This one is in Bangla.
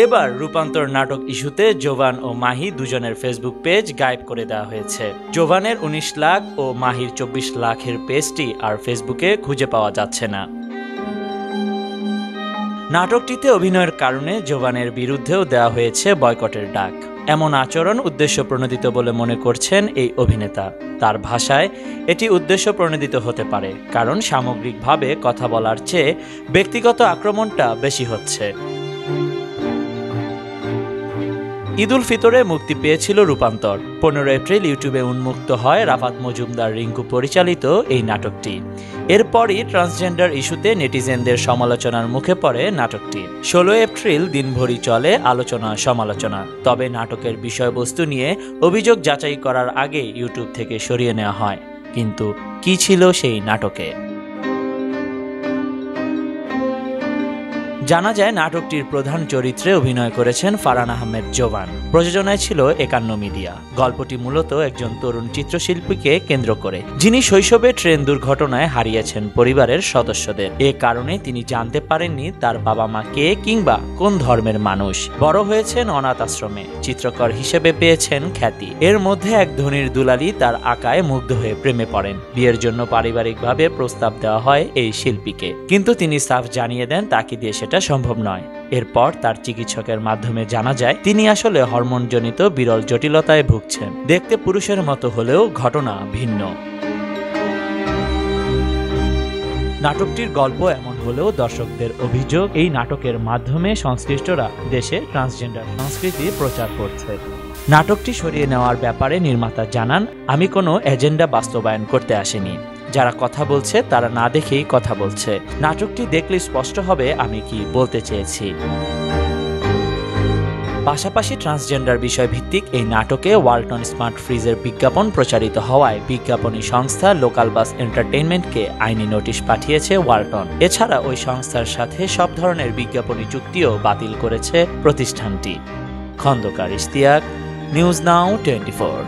এবার রূপান্তর নাটক ইস্যুতে জোভান ও মাহি দুজনের ফেসবুক পেজ গায়েব করে দেওয়া হয়েছে। জোভানের ১৯ লাখ ও মাহির ২৪ লাখের পেজটি আর ফেসবুকে খুঁজে পাওয়া যাচ্ছে না। নাটকটিতে অভিনয়ের কারণে জোভানের বিরুদ্ধেও দেওয়া হয়েছে বয়কটের ডাক। এমন আচরণ উদ্দেশ্য প্রণোদিত বলে মনে করছেন এই অভিনেতা। তার ভাষায় এটি উদ্দেশ্য প্রণোদিত হতে পারে, কারণ সামগ্রিকভাবে কথা বলার চেয়ে ব্যক্তিগত আক্রমণটা বেশি হচ্ছে। ঈদ উল ফিতরে মুক্তি পেয়েছিল রূপান্তর। ১৫ এপ্রিল ইউটিউবে উন্মুক্ত হয় রাফাত মজুমদার রিঙ্কু পরিচালিত এই নাটকটি। এরপরই ট্রান্সজেন্ডার ইস্যুতে নেটিজেনদের সমালোচনার মুখে পড়ে নাটকটি। ১৬ এপ্রিল দিনভরই চলে আলোচনা সমালোচনা। তবে নাটকের বিষয়বস্তু নিয়ে অভিযোগ যাচাই করার আগে ইউটিউব থেকে সরিয়ে নেওয়া হয়। কিন্তু কি ছিল সেই নাটকে? জানা যায় নাটকটির প্রধান চরিত্রে অভিনয় করেছেন ফারহান আহমেদ জোভান। প্রযোজনায় ছিল ৫১ মিডিয়া। গল্পটি মূলত একজন তরুণ চিত্রশিল্পীকে কেন্দ্র করে, যিনি শৈশবে ট্রেন দুর্ঘটনায় হারিয়েছেন পরিবারের সদস্যদের। এ কারণে তিনি জানতে পারেননি তার বাবা মা কে কিংবা কোন ধর্মের মানুষ। বড় হয়েছেন অনাথ আশ্রমে, চিত্রকর হিসেবে পেয়েছেন খ্যাতি। এর মধ্যে এক ধনীর দুলালি তার আঁকায় মুগ্ধ হয়ে প্রেমে পড়েন। বিয়ের জন্য পারিবারিকভাবে প্রস্তাব দেওয়া হয় এই শিল্পীকে, কিন্তু তিনি সাফ জানিয়ে দেন তাকে দিয়ে সেটা সম্ভব নয়। এরপর তার চিকিৎসকের মাধ্যমে জানা যায় তিনি আসলে হরমোনজনিত বিরল জটিলতায় ভুগছেন। দেখতে পুরুষের মতো হলেও ঘটনা ভিন্ন। নাটকটির গল্প এমন হলেও দর্শকদের অভিযোগ, এই নাটকের মাধ্যমে সংশ্লিষ্টরা দেশে ট্রান্সজেন্ডার সংস্কৃতি প্রচার করছে। নাটকটি সরিয়ে নেওয়ার ব্যাপারে নির্মাতা জানান, আমি কোনো এজেন্ডা বাস্তবায়ন করতে আসিনি। যারা কথা বলছে তারা না দেখেই কথা বলছে। নাটকটি দেখলে স্পষ্ট হবে আমি কি বলতে চেয়েছি। পাশাপাশি ট্রান্সজেন্ডার বিষয় ভিত্তিক এই নাটকে ওয়ালটন স্মার্ট ফ্রিজের বিজ্ঞাপন প্রচারিত হওয়ায় বিজ্ঞাপনী সংস্থা লোকাল বাস এন্টারটেইনমেন্টকে আইনি নোটিশ পাঠিয়েছে ওয়ালটন। এছাড়া ওই সংস্থার সাথে সব ধরনের বিজ্ঞাপনী চুক্তিও বাতিল করেছে প্রতিষ্ঠানটি। Khandakar Ishtiaq, news now 24।